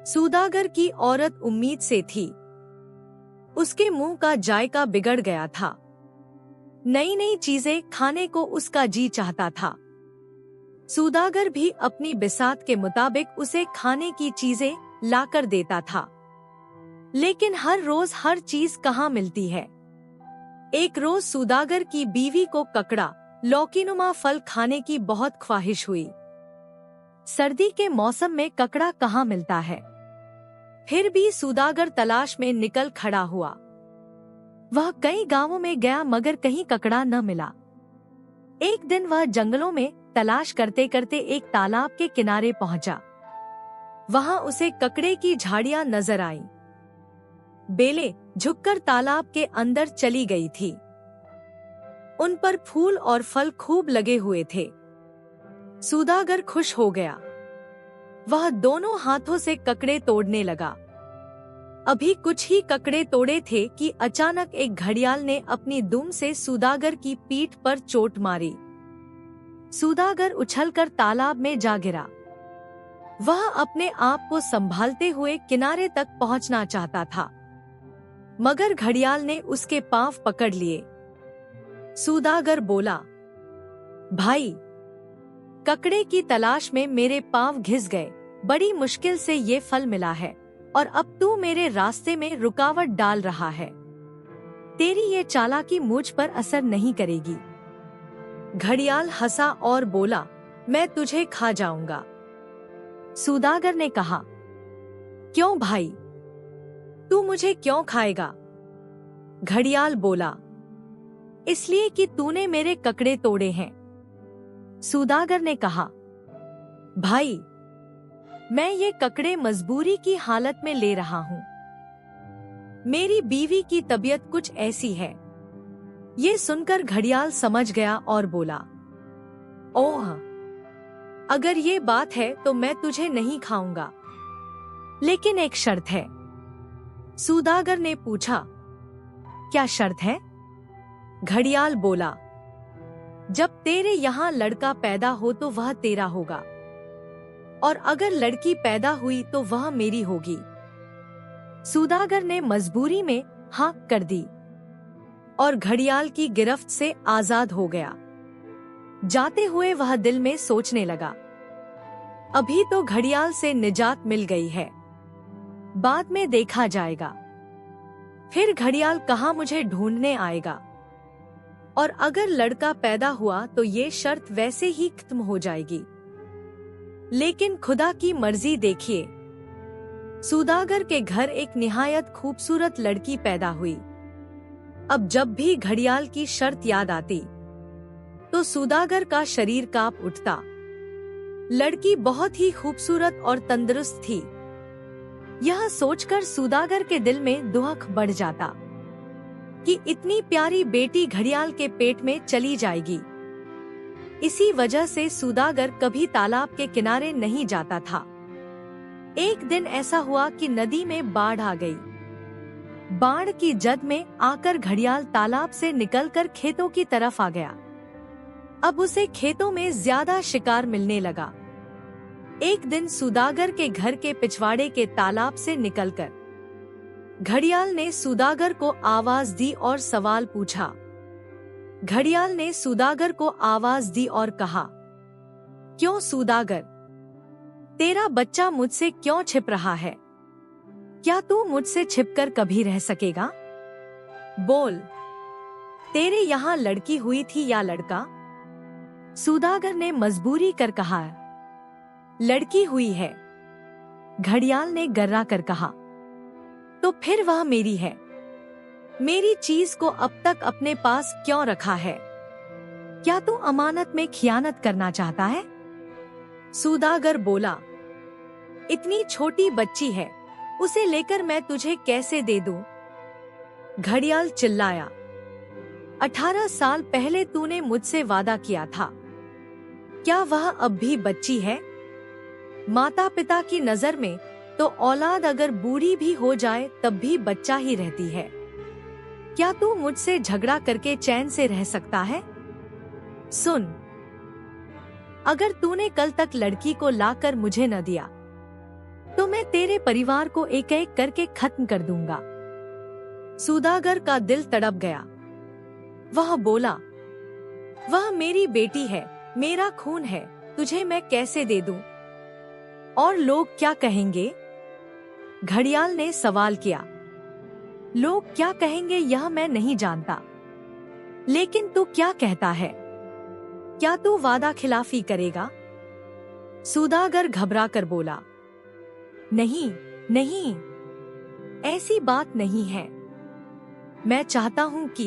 सौदागर की औरत उम्मीद से थी। उसके मुंह का जायका बिगड़ गया था। नई नई चीजें खाने को उसका जी चाहता था। सौदागर भी अपनी बिसात के मुताबिक उसे खाने की चीजें लाकर देता था। लेकिन हर रोज हर चीज कहाँ मिलती है। एक रोज सौदागर की बीवी को ककड़ा, लौकीनुमा फल खाने की बहुत ख्वाहिश हुई। सर्दी के मौसम में ककड़ा कहाँ मिलता है। फिर भी सौदागर तलाश में निकल खड़ा हुआ। वह कई गांवों में गया मगर कहीं ककड़ा न मिला। एक दिन वह जंगलों में तलाश करते करते एक तालाब के किनारे पहुंचा। वहां उसे ककड़े की झाड़ियां नजर आईं। बेलें झुककर तालाब के अंदर चली गई थी। उन पर फूल और फल खूब लगे हुए थे। सौदागर खुश हो गया। वह दोनों हाथों से ककड़े तोड़ने लगा। अभी कुछ ही ककड़े तोड़े थे कि अचानक एक घड़ियाल ने अपनी दुम से सौदागर की पीठ पर चोट मारी। सौदागर उछलकर तालाब में जा गिरा। वह अपने आप को संभालते हुए किनारे तक पहुंचना चाहता था, मगर घड़ियाल ने उसके पांव पकड़ लिए। सौदागर बोला, भाई, ककड़े की तलाश में मेरे पांव घिस गए। बड़ी मुश्किल से ये फल मिला है और अब तू मेरे रास्ते में रुकावट डाल रहा है। तेरी ये चालाकी मुझ पर असर नहीं करेगी। घड़ियाल हंसा और बोला, मैं तुझे खा जाऊंगा। सौदागर ने कहा, क्यों भाई, तू मुझे क्यों खाएगा? घड़ियाल बोला, इसलिए कि तूने मेरे ककड़े तोड़े हैं। सौदागर ने कहा, भाई, मैं ये ककड़े मजबूरी की हालत में ले रहा हूँ। मेरी बीवी की तबीयत कुछ ऐसी है। ये सुनकर घड़ियाल समझ गया और बोला, ओह, अगर ये बात है तो मैं तुझे नहीं खाऊंगा, लेकिन एक शर्त है। सौदागर ने पूछा, क्या शर्त है? घड़ियाल बोला, जब तेरे यहाँ लड़का पैदा हो तो वह तेरा होगा, और अगर लड़की पैदा हुई तो वह मेरी होगी। सौदागर ने मजबूरी में हाँ कर दी और घड़ियाल की गिरफ्त से आजाद हो गया। जाते हुए वह दिल में सोचने लगा, अभी तो घड़ियाल से निजात मिल गई है, बाद में देखा जाएगा। फिर घड़ियाल कहाँ मुझे ढूंढने आएगा, और अगर लड़का पैदा हुआ तो ये शर्त वैसे ही खत्म हो जाएगी। लेकिन खुदा की मर्जी देखिए, सौदागर के घर एक निहायत खूबसूरत लड़की पैदा हुई। अब जब भी घड़ियाल की शर्त याद आती तो सौदागर का शरीर कांप उठता। लड़की बहुत ही खूबसूरत और तंदुरुस्त थी। यह सोचकर सौदागर के दिल में दुख बढ़ जाता कि इतनी प्यारी बेटी घड़ियाल के पेट में चली जाएगी। इसी वजह से सौदागर कभी तालाब के किनारे नहीं जाता था। एक दिन ऐसा हुआ कि नदी में बाढ़ आ गई। बाढ़ की जद में आकर घड़ियाल तालाब से निकलकर खेतों की तरफ आ गया। अब उसे खेतों में ज्यादा शिकार मिलने लगा। एक दिन सौदागर के घर के पिछवाड़े के तालाब से निकलकर घड़ियाल ने सौदागर को आवाज दी और सवाल पूछा। घड़ियाल ने सौदागर को आवाज दी और कहा, क्यों सौदागर, तेरा बच्चा मुझसे क्यों छिप रहा है? क्या तू मुझसे छिपकर कभी रह सकेगा? बोल, तेरे यहाँ लड़की हुई थी या लड़का? सौदागर ने मजबूरी कर कहा, लड़की हुई है। घड़ियाल ने गर्रा कर कहा, तो फिर वह मेरी है। मेरी चीज को अब तक अपने पास क्यों रखा है? क्या तू अमानत में खियानत करना चाहता है? सौदागर बोला, इतनी छोटी बच्ची है, उसे लेकर मैं तुझे कैसे दे दूं? घड़ियाल चिल्लाया, 18 साल पहले तूने मुझसे वादा किया था, क्या वह अब भी बच्ची है? माता पिता की नजर में तो औलाद अगर बूढ़ी भी हो जाए तब भी बच्चा ही रहती है। क्या तू मुझसे झगड़ा करके चैन से रह सकता है? सुन, अगर तूने कल तक लड़की को लाकर मुझे न दिया तो मैं तेरे परिवार को एक एक करके खत्म कर दूंगा। सौदागर का दिल तड़प गया। वह बोला, वह मेरी बेटी है, मेरा खून है, तुझे मैं कैसे दे दूं? और लोग क्या कहेंगे? घड़ियाल ने सवाल किया। लोग क्या कहेंगे यह मैं नहीं जानता, लेकिन तू क्या कहता है? क्या तू वादा खिलाफी करेगा? सौदागर घबरा कर बोला, नहीं नहीं, ऐसी बात नहीं है, मैं चाहता हूं कि।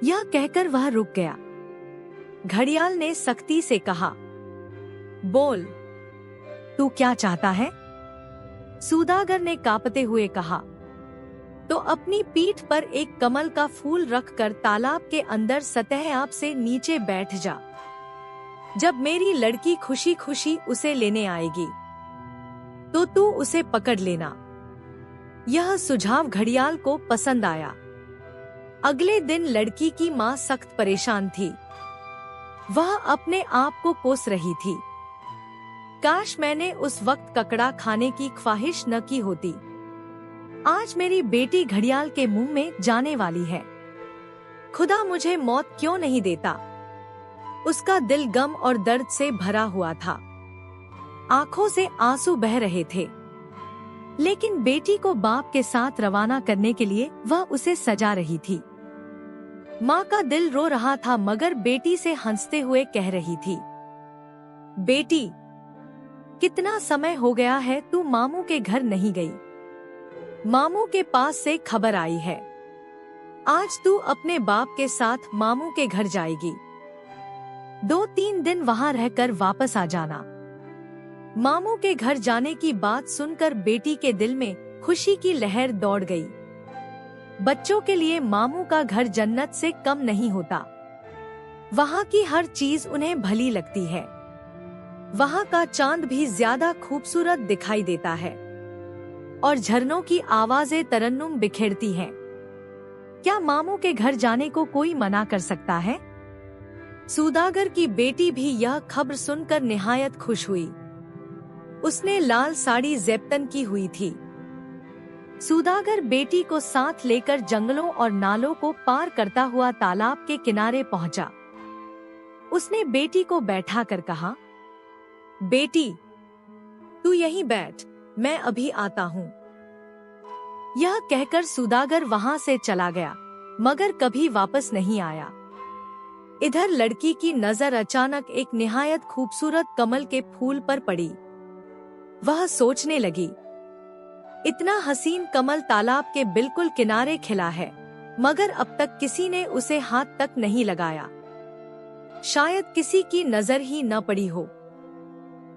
यह कहकर वह रुक गया। घड़ियाल ने सख्ती से कहा, बोल, तू क्या चाहता है? सौदागर ने कांपते हुए कहा, तो अपनी पीठ पर एक कमल का फूल रखकर तालाब के अंदर सतह आप से नीचे बैठ जा। जब मेरी लड़की खुशी खुशी उसे लेने आएगी तो तू उसे पकड़ लेना। यह सुझाव घड़ियाल को पसंद आया। अगले दिन लड़की की माँ सख्त परेशान थी। वह अपने आप को कोस रही थी। काश मैंने उस वक्त ककड़ा खाने की ख्वाहिश न की होती। आज मेरी बेटी घड़ियाल के मुंह में जाने वाली है। खुदा मुझे मौत क्यों नहीं देता? उसका दिल गम और दर्द से भरा हुआ था। आंखों से आंसू बह रहे थे। लेकिन बेटी को बाप के साथ रवाना करने के लिए वह उसे सजा रही थी। माँ का दिल रो रहा था, मगर बेटी से हंसते हुए कह रही थी, बेटी, कितना समय हो गया है तू मामू के घर नहीं गई। मामू के पास से खबर आई है, आज तू अपने बाप के साथ मामू के घर जाएगी। 2-3 दिन वहाँ रहकर वापस आ जाना। मामू के घर जाने की बात सुनकर बेटी के दिल में खुशी की लहर दौड़ गई। बच्चों के लिए मामू का घर जन्नत से कम नहीं होता। वहाँ की हर चीज उन्हें भली लगती है। वहाँ का चांद भी ज्यादा खूबसूरत दिखाई देता है और झरनों की आवाजें तरन्नुम बिखेरती हैं। क्या मामू के घर जाने को कोई मना कर सकता है? सौदागर की बेटी भी यह खबर सुनकर निहायत खुश हुई। उसने लाल साड़ी ज़ेब्तन की हुई थी। सौदागर बेटी को साथ लेकर जंगलों और नालों को पार करता हुआ तालाब के किनारे पहुंचा। उसने बेटी को बैठा कर कहा, बेटी, तू यहीं बैठ, मैं अभी आता हूँ। यह कहकर सौदागर वहाँ से चला गया, मगर कभी वापस नहीं आया। इधर लड़की की नजर अचानक एक निहायत खूबसूरत कमल के फूल पर पड़ी। वह सोचने लगी, इतना हसीन कमल तालाब के बिल्कुल किनारे खिला है, मगर अब तक किसी ने उसे हाथ तक नहीं लगाया। शायद किसी की नजर ही न पड़ी हो।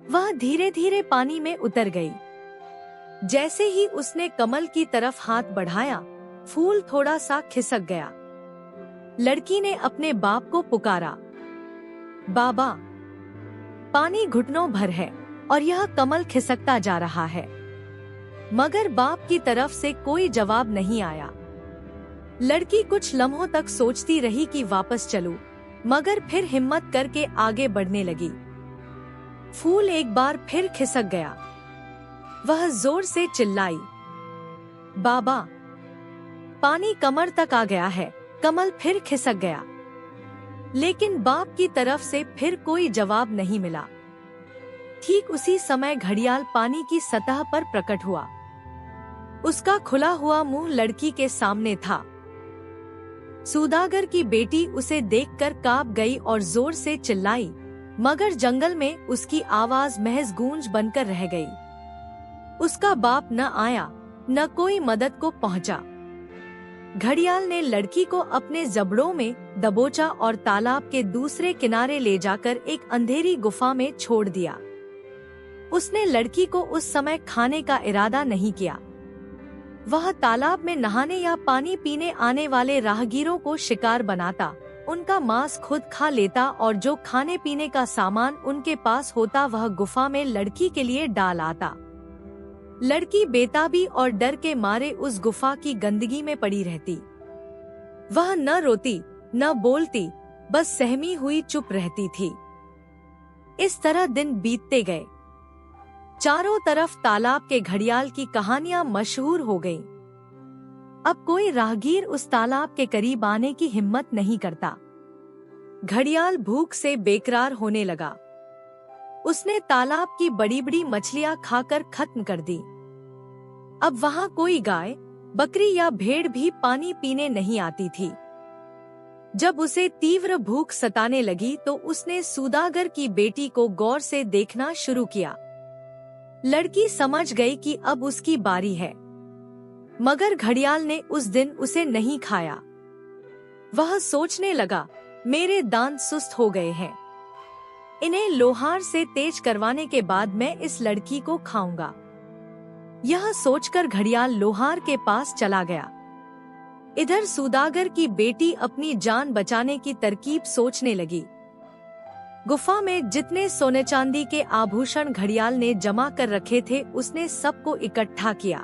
वह धीरे धीरे पानी में उतर गई। जैसे ही उसने कमल की तरफ हाथ बढ़ाया, फूल थोड़ा सा खिसक गया। लड़की ने अपने बाप को पुकारा, बाबा, पानी घुटनों भर है और यह कमल खिसकता जा रहा है। मगर बाप की तरफ से कोई जवाब नहीं आया। लड़की कुछ लम्हों तक सोचती रही कि वापस चलूं, मगर फिर हिम्मत करके आगे बढ़ने लगी। फूल एक बार फिर खिसक गया। वह जोर से चिल्लाई, बाबा, पानी कमर तक आ गया है। कमल फिर खिसक गया, लेकिन बाप की तरफ से फिर कोई जवाब नहीं मिला। ठीक उसी समय घड़ियाल पानी की सतह पर प्रकट हुआ। उसका खुला हुआ मुंह लड़की के सामने था। सौदागर की बेटी उसे देखकर कांप गई और जोर से चिल्लाई, मगर जंगल में उसकी आवाज महज गूंज बनकर रह गई। उसका बाप न आया, न कोई मदद को पहुंचा। घड़ियाल ने लड़की को अपने जबड़ों में दबोचा और तालाब के दूसरे किनारे ले जाकर एक अंधेरी गुफा में छोड़ दिया। उसने लड़की को उस समय खाने का इरादा नहीं किया। वह तालाब में नहाने या पानी पीने आने वाले राहगीरों को शिकार बनाता, उनका मांस खुद खा लेता और जो खाने पीने का सामान उनके पास होता वह गुफा में लड़की के लिए डाल आता। लड़की बेताबी और डर के मारे उस गुफा की गंदगी में पड़ी रहती। वह न रोती न बोलती, बस सहमी हुई चुप रहती थी। इस तरह दिन बीतते गए। चारों तरफ तालाब के घड़ियाल की कहानियां मशहूर हो गईं। अब कोई राहगीर उस तालाब के करीब आने की हिम्मत नहीं करता। घड़ियाल भूख से बेकरार होने लगा। उसने तालाब की बड़ी बड़ी मछलियां खाकर खत्म कर दी। अब वहां कोई गाय, बकरी या भेड़ भी पानी पीने नहीं आती थी। जब उसे तीव्र भूख सताने लगी तो उसने सौदागर की बेटी को गौर से देखना शुरू किया। लड़की समझ गई कि अब उसकी बारी है, मगर घड़ियाल ने उस दिन उसे नहीं खाया। वह सोचने लगा, मेरे दांत सुस्त हो गए हैं, इन्हें लोहार से तेज करवाने के बाद मैं इस लड़की को खाऊंगा। यह सोचकर घड़ियाल लोहार के पास चला गया। इधर सौदागर की बेटी अपनी जान बचाने की तरकीब सोचने लगी। गुफा में जितने सोने चांदी के आभूषण घड़ियाल ने जमा कर रखे थे उसने सबको इकट्ठा किया।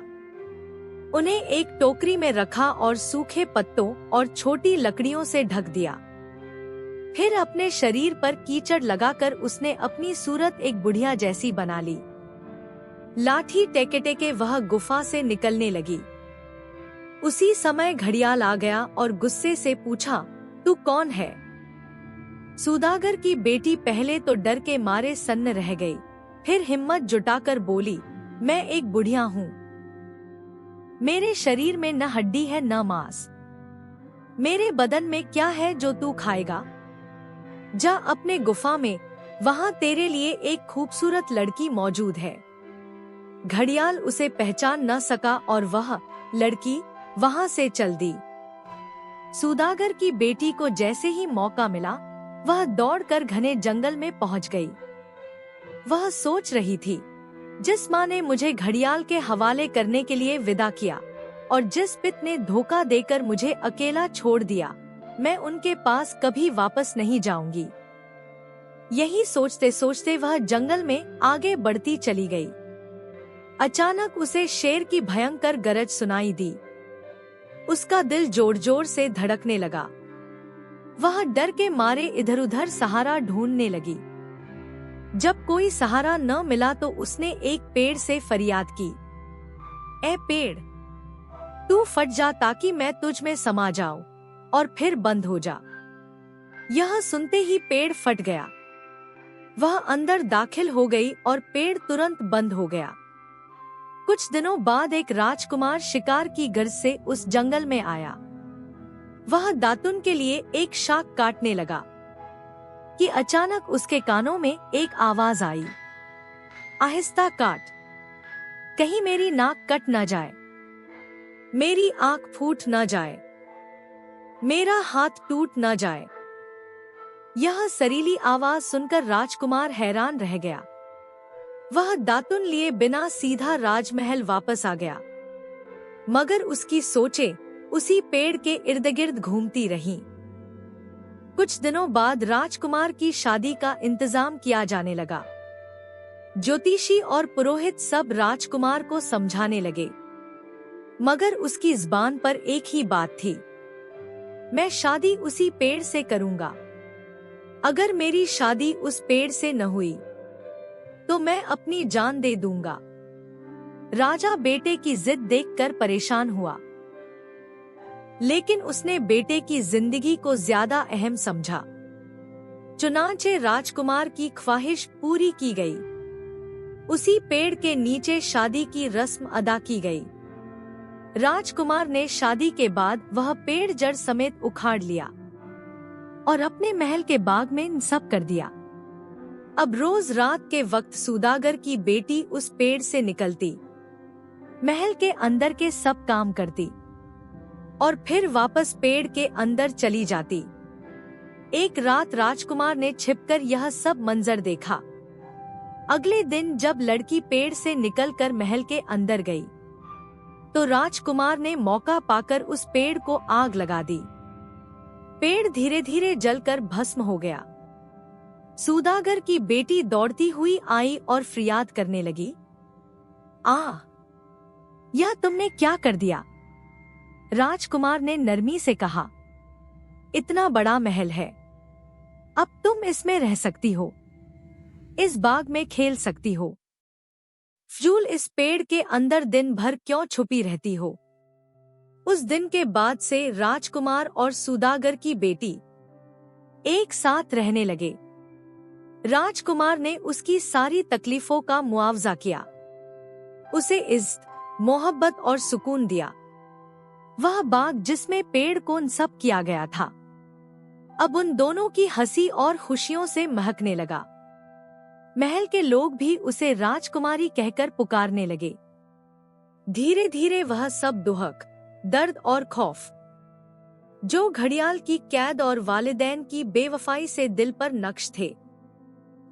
उन्हें एक टोकरी में रखा और सूखे पत्तों और छोटी लकड़ियों से ढक दिया। फिर अपने शरीर पर कीचड़ लगाकर उसने अपनी सूरत एक बुढ़िया जैसी बना ली। लाठी टेके टेके वह गुफा से निकलने लगी। उसी समय घड़ियाल आ गया और गुस्से से पूछा, तू कौन है? सौदागर की बेटी पहले तो डर के मारे सन्न रह गई, फिर हिम्मत जुटाकर बोली, मैं एक बुढ़िया हूँ। मेरे शरीर में न हड्डी है न मांस। मेरे बदन में क्या है जो तू खाएगा? जा अपने गुफा में, वहाँ तेरे लिए एक खूबसूरत लड़की मौजूद है। घड़ियाल उसे पहचान न सका और वह लड़की वहाँ से चल दी। सौदागर की बेटी को जैसे ही मौका मिला वह दौड़कर घने जंगल में पहुंच गई। वह सोच रही थी, जिस माँ ने मुझे घड़ियाल के हवाले करने के लिए विदा किया और जिस पिता ने धोखा देकर मुझे अकेला छोड़ दिया, मैं उनके पास कभी वापस नहीं जाऊंगी। यही सोचते सोचते वह जंगल में आगे बढ़ती चली गई। अचानक उसे शेर की भयंकर गरज सुनाई दी। उसका दिल जोर जोर से धड़कने लगा। वह डर के मारे इधर उधर सहारा ढूंढने लगी। जब कोई सहारा न मिला तो उसने एक पेड़ से फरियाद की, ए पेड़, तू फट जा ताकि मैं तुझ में समा जाऊं और फिर बंद हो जा। यह सुनते ही पेड़ फट गया। वह अंदर दाखिल हो गई और पेड़ तुरंत बंद हो गया। कुछ दिनों बाद एक राजकुमार शिकार की गर्ज से उस जंगल में आया। वह दातुन के लिए एक शाख काटने लगा कि अचानक उसके कानों में एक आवाज आई, आहिस्ता काट, कहीं मेरी नाक कट न जाए, मेरी आंख फूट न जाए, मेरा हाथ टूट न जाए। यह सरीली आवाज सुनकर राजकुमार हैरान रह गया। वह दातुन लिए बिना सीधा राजमहल वापस आ गया, मगर उसकी सोचें उसी पेड़ के इर्द गिर्द घूमती रहीं। कुछ दिनों बाद राजकुमार की शादी का इंतजाम किया जाने लगा। ज्योतिषी और पुरोहित सब राजकुमार को समझाने लगे, मगर उसकी ज़बान पर एक ही बात थी, मैं शादी उसी पेड़ से करूंगा। अगर मेरी शादी उस पेड़ से न हुई तो मैं अपनी जान दे दूंगा। राजा बेटे की जिद देखकर परेशान हुआ, लेकिन उसने बेटे की जिंदगी को ज्यादा अहम समझा। चुनांचे राजकुमार की ख्वाहिश पूरी की गई। उसी पेड़ के नीचे शादी की रस्म अदा की गई। राजकुमार ने शादी के बाद वह पेड़ जड़ समेत उखाड़ लिया और अपने महल के बाग में नस्ब कर दिया। अब रोज रात के वक्त सौदागर की बेटी उस पेड़ से निकलती, महल के अंदर के सब काम करती और फिर वापस पेड़ के अंदर चली जाती। एक रात राजकुमार ने छिपकर यह सब मंजर देखा। अगले दिन जब लड़की पेड़ से निकलकर महल के अंदर गई, तो राजकुमार ने मौका पाकर उस पेड़ को आग लगा दी। पेड़ धीरे धीरे जलकर भस्म हो गया। सौदागर की बेटी दौड़ती हुई आई और फरियाद करने लगी, यह तुमने क्या कर दिया? राजकुमार ने नरमी से कहा, इतना बड़ा महल है, अब तुम इसमें रह सकती हो, इस बाग में खेल सकती हो, फजूल इस पेड़ के अंदर दिन भर क्यों छुपी रहती हो। उस दिन के बाद से राजकुमार और सौदागर की बेटी एक साथ रहने लगे। राजकुमार ने उसकी सारी तकलीफों का मुआवजा किया, उसे इज्जत, मोहब्बत और सुकून दिया। वह बाग जिसमें पेड़ को सब किया गया था, अब उन दोनों की हंसी और खुशियों से महकने लगा। महल के लोग भी उसे राजकुमारी कहकर पुकारने लगे। धीरे धीरे वह सब दुहक, दर्द और खौफ, जो घड़ियाल की कैद और वालिदैन की बेवफाई से दिल पर नक्श थे,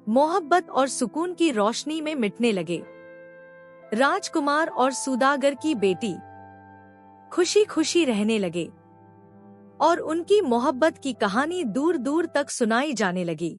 मोहब्बत और सुकून की रोशनी में मिटने लगे। राजकुमार और सौदागर की बेटी खुशी खुशी रहने लगे और उनकी मोहब्बत की कहानी दूर दूर तक सुनाई जाने लगी।